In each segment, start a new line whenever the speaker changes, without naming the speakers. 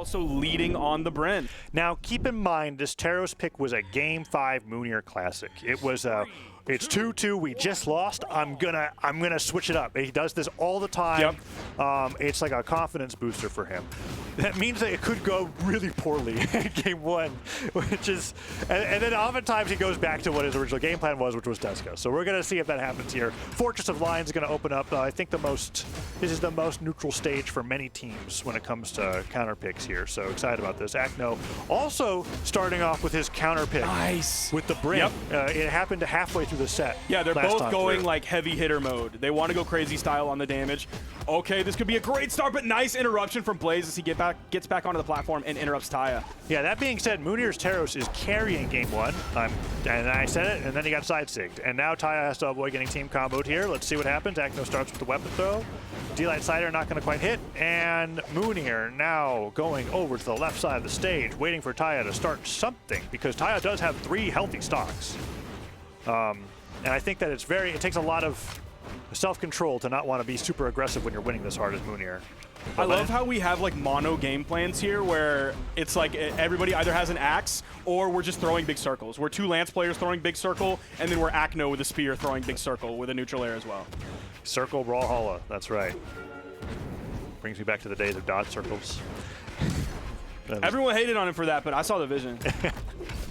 also leading on the Bryn.
Now, keep in mind, this Taros pick was a Game 5 Mounir Classic. It was a, it's 2-2, we just lost, I'm gonna switch it up. He does this all the time.
Yep.
It's like a confidence booster for him. That means that it could go really poorly in Game 1, which is, and then oftentimes he goes back to what his original game plan was, which was Deska. So we're gonna see if that happens here. Fortress of Lions is gonna open up, I think this is the most neutral stage for many teams when it comes to counter picks here. So excited about this. Acno also starting off with his counter pick.
Nice.
With the Bryn.
Yep.
It happened halfway through the set.
Yeah, they're both going
through.
like heavy hitter mode. They want to go crazy style on the damage. Okay, this could be a great start, but nice interruption from Blaze as he gets back onto the platform and interrupts Taya.
Yeah, that being said, Mounir's Taros is carrying Game 1. And I said it, and then he got side-sigged. And now Taya has to avoid getting team comboed here. Let's see what happens. Acno starts with the weapon throw. D-Light Cider not going to quite hit. And Mounir now going over to the left side of the stage, waiting for Taya to start something, because Taya does have 3 healthy stocks. And I think that it takes a lot of self-control to not want to be super aggressive when you're winning this hard as Mounir.
I love how we have like mono game plans here where it's like everybody either has an axe or we're just throwing big circles. We're 2 Lance players throwing big circle, and then we're Acno with a spear throwing big circle with a neutral air as well.
Circle Brawlhalla, that's right. Brings me back to the days of dodge circles.
Everyone hated on him for that, but I saw the vision.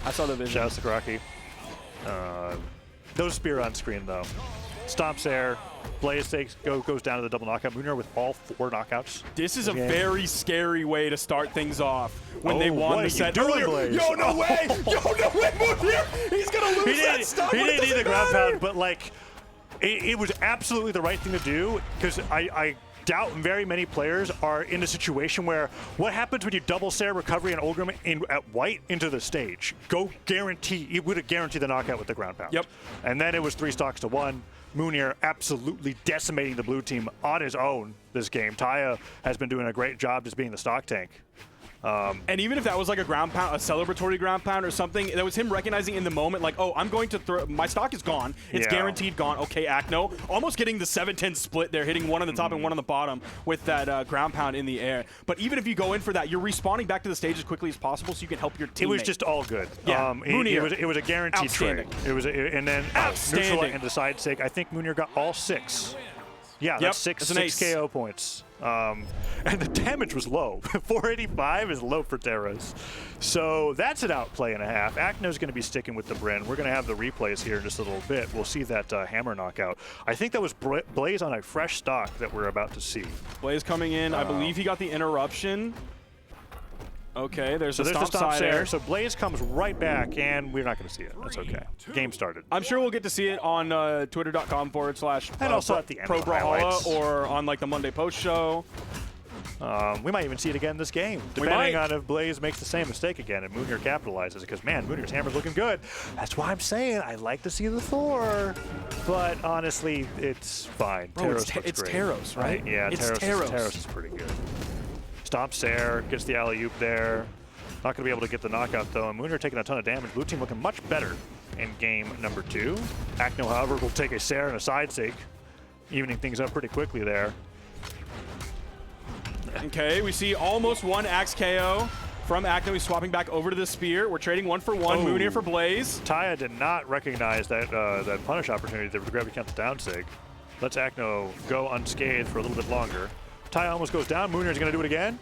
I saw the vision.
Shouts to Kraki. Those spear on screen though. Stomps air. Blaze goes down to the double knockout. Mounir with all 4 knockouts.
This is a very scary way to start things off when they won the set
doing,
earlier.
Blaze?
Yo, no way! Yo, no way, Mounir! He's gonna lose that stock.
He didn't need the ground pound, but like, it was absolutely the right thing to do, because I doubt very many players are in a situation where what happens when you double Sarah recovery and Ulgrim at white into the stage? It would have guaranteed the knockout with the ground pound.
Yep.
And then it was 3 stocks to 1. Mounir absolutely decimating the blue team on his own this game. Taya has been doing a great job just being the stock tank.
And even if that was like a ground pound, a celebratory ground pound or something, that was him recognizing in the moment, like, oh, I'm going to throw, my stock is gone. It's guaranteed gone. Okay, Acno. Almost getting the 7-10 split there, hitting one on the top and one on the bottom with that ground pound in the air. But even if you go in for that, you're respawning back to the stage as quickly as possible so you can help your teammate.
It was just all good.
Yeah,
it was a guaranteed trade. And then neutral and the side sake. I think Mounir got all 6. Yeah, that's 6 KO points. And the damage was low. 485 is low for Taros. So that's an outplay and a half. Acno's going to be sticking with the Bryn. We're going to have the replays here in just a little bit. We'll see that hammer knockout. I think that was Blaze on a fresh stock that we're about to see.
Blaze coming in. I believe he got the interruption. Okay, there's the stomp side air.
So Blaze comes right back, and we're not going to see it. That's okay. Game started.
I'm sure we'll get to see it on twitter.com/
and also at the end
Pro
of the highlights.
or on like the Monday post show.
We might even see it again this game, depending on if Blaze makes the same mistake again and Mounir capitalizes, because, man, Mounir's hammer's looking good. That's why I'm saying I'd like to see the Thor. But honestly, it's fine.
Bro,
Taros
it's
great.
Taros, right?
Yeah,
it's
Taros is pretty good. Stomps air, gets the alley-oop there. Not going to be able to get the knockout, though. And Mounir taking a ton of damage. Blue team looking much better in game number 2. Acno, however, will take a Sarah and a side sake, evening things up pretty quickly there.
Okay, we see almost 1 axe KO from Acno. He's swapping back over to the spear. We're trading 1 for 1. Mounir for Blaze.
Taya did not recognize that that punish opportunity there with the gravity count down sig. Lets Acno go unscathed for a little bit longer. Taya almost goes down. Mounir's going to do it again.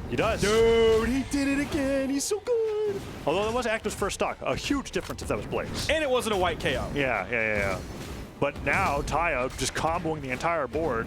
He does.
Dude, he did it again. He's so good.
Although that was Acno's first stock. A huge difference if that was Blaze.
And it wasn't a white KO.
Yeah. But now Taya just comboing the entire board.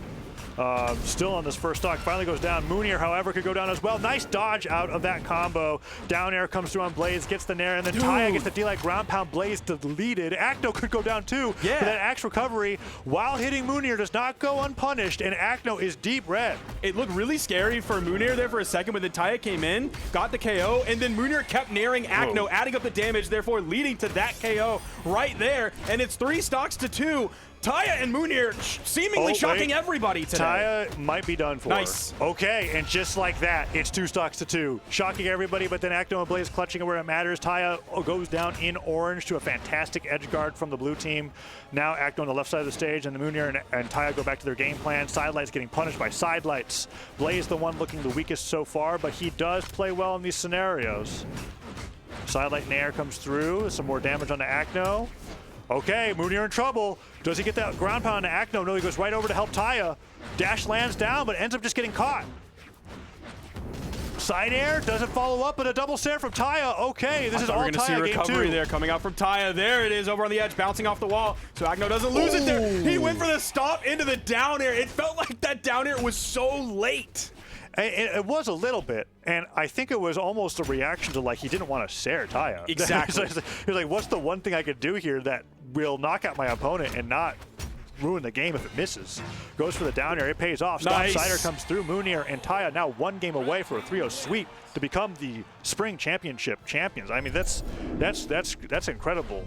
Still on this first stock, finally goes down. Mounir, however, could go down as well. Nice dodge out of that combo. Down air comes through on Blaze, gets the nair, and then Taya gets the D-Light ground pound. Blaze deleted. Acno could go down too.
Yeah.
But that axe recovery, while hitting Mounir, does not go unpunished, and Acno is deep red.
It looked really scary for Mounir there for a second, but then Taya came in, got the KO, and then Mounir kept nairing Acno, adding up the damage, therefore leading to that KO right there. And it's 3 stocks to 2. Taya and Mounir seemingly shocking everybody today.
Taya might be done for.
Nice.
Okay, and just like that, it's 2 stocks to 2. Shocking everybody, but then Acno and Blaze clutching it where it matters. Taya goes down in orange to a fantastic edge guard from the blue team. Now Acno on the left side of the stage, and the Mounir and Taya go back to their game plan. Sidelights getting punished by sidelights. Blaze the one looking the weakest so far, but he does play well in these scenarios. Sidelight Nair comes through, some more damage on the Acno. Okay, Mounir in trouble. Does he get that ground pound on Acno? No, he goes right over to help Taya. Dash lands down, but ends up just getting caught. Side air, doesn't follow up, but a double stare from Taya. Okay, this is all Taya. We're going to see a
recovery there coming out from Taya. There it is over on the edge, bouncing off the wall. So Acno doesn't lose it there. He went for the stop into the down air. It felt like that down air was so late.
It was a little bit, and I think it was almost a reaction to like he didn't want to stare Taya.
Exactly.
He was like, what's the one thing I could do here that will knock out my opponent and not ruin the game if it misses? Goes for the down air, it pays off.
Nice.
Stop Cider comes through. Mounir and Taya now 1 game away for a 3-0 sweep to become the Spring Championship champions. I mean, that's incredible.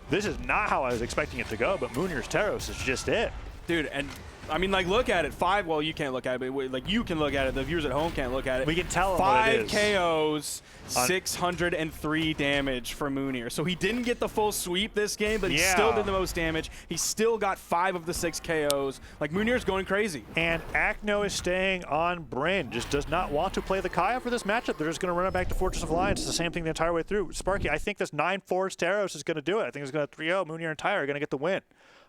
This is not how I was expecting it to go, but Mounir's Teros is just it.
Dude, and I mean, like, look at it. 5, well, you can't look at it, but like, you can look at it. The viewers at home can't look at it.
We can tell them
5
what it is.
KOs, 603 damage for Mounir. So he didn't get the full sweep this game, but he still did the most damage. He still got 5 of the 6 KOs. Like, Mounir's going crazy.
And Acno is staying on Bryn. Just does not want to play the Kaya for this matchup. They're just going to run it back to Fortress of Alliance. It's the same thing the entire way through. Sparky, I think this 9-4 Teros is going to do it. I think it's going to 3-0. Mounir and Taya are going to get the win.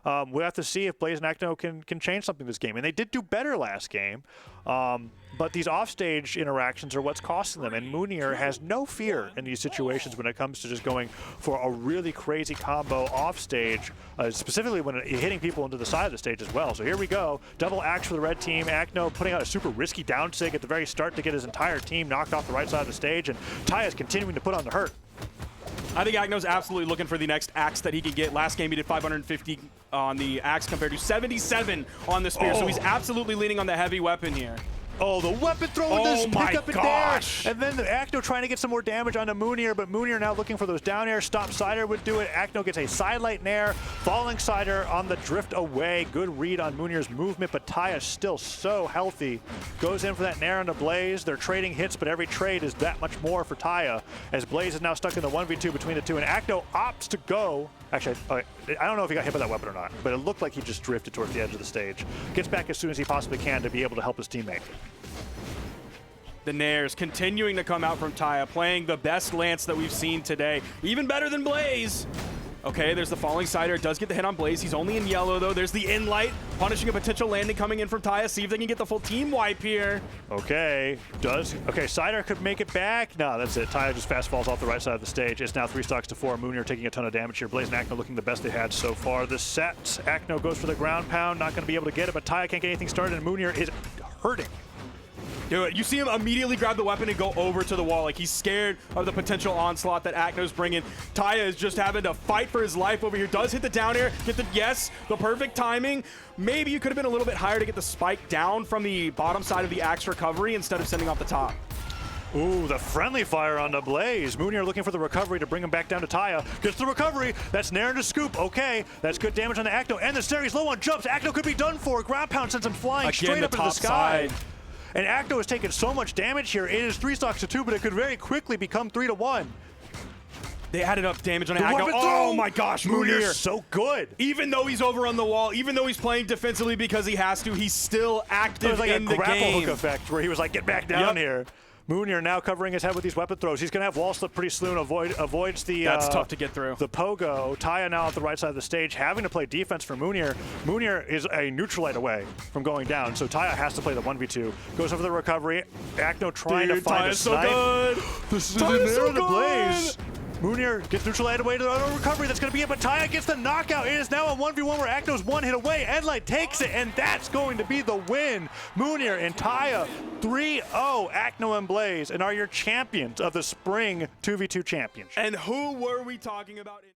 We'll have to see if Blaze and Acno can change something this game. And they did do better last game. But these offstage interactions are what's costing them. And Mounir has no fear in these situations when it comes to just going for a really crazy combo offstage, specifically when hitting people into the side of the stage as well. So here we go. Double axe for the red team. Acno putting out a super risky down sig at the very start to get his entire team knocked off the right side of the stage. And Taya's continuing to put on the hurt.
I think Acno's absolutely looking for the next axe that he could get. Last game he did 550 on the axe compared to 77 on the spear, so he's absolutely leaning on the heavy weapon here.
Oh, the weapon throw with this pick up in there. And then the Acno trying to get some more damage onto Mounir, but Mounir now looking for those down air. Stop Cider would do it. Acno gets a sidelight nair. Falling Cider on the drift away. Good read on Mounir's movement, but Taya still so healthy. Goes in for that nair onto Blaze. They're trading hits, but every trade is that much more for Taya, as Blaze is now stuck in the 1v2 between the two, and Acno opts to go. Actually, I don't know if he got hit by that weapon or not, but it looked like he just drifted towards the edge of the stage. Gets back as soon as he possibly can to be able to help his teammate.
The nairs continuing to come out from Taya, playing the best lance that we've seen today. Even better than Blaze. Okay, there's the falling Cider. Does get the hit on Blaze. He's only in yellow, though. There's the in-light, punishing a potential landing coming in from Taya. See if they can get the full team wipe here.
Okay, okay, Cider could make it back. No, that's it. Taya just fast falls off the right side of the stage. It's now 3 stocks to 4. Mounir taking a ton of damage here. Blaze and Acno looking the best they had so far this set. Acno goes for the ground pound. Not going to be able to get it, but Taya can't get anything started, and Mounir is hurting.
Dude, you see him immediately grab the weapon and go over to the wall. Like, he's scared of the potential onslaught that Acno's bringing. Taya is just having to fight for his life over here. Does hit the down air, get the, yes, the perfect timing. Maybe you could have been a little bit higher to get the spike down from the bottom side of the axe recovery instead of sending off the top.
Ooh, the friendly fire on the Blaze. Mounir looking for the recovery to bring him back down to Taya. Gets the recovery. That's Nair into scoop. Okay, that's good damage on the Acno. And the series low on jumps. Acno could be done for. Ground pound sends him flying straight up into the sky. And Acno has taken so much damage here. It is 3 stocks to 2, but it could very quickly become 3-1.
They added up damage on Acno. Oh my gosh, Mounir.
So good.
Even though he's over on the wall, even though he's playing defensively because he has to, he's still active in the game.
It was like a grapple hook effect where he was like, get back down here. Mounir now covering his head with these weapon throws. He's going to have wall slip pretty soon. Avoids the...
That's tough to get through.
The pogo. Taya now at the right side of the stage, having to play defense for Mounir. Mounir is a neutralite away from going down, so Taya has to play the 1v2. Goes over the recovery. Acno trying to find a snipe.
Good.
This is so good. Blaze. Mounir gets neutralized away to the auto recovery. That's going to be it, but Taya gets the knockout. It is now a 1v1 where Acno's 1 hit away. Endlight takes it, and that's going to be the win. Mounir and Taya 3-0, Acno and Blaze, and are your champions of the Spring 2v2 Championship.
And who were we talking about?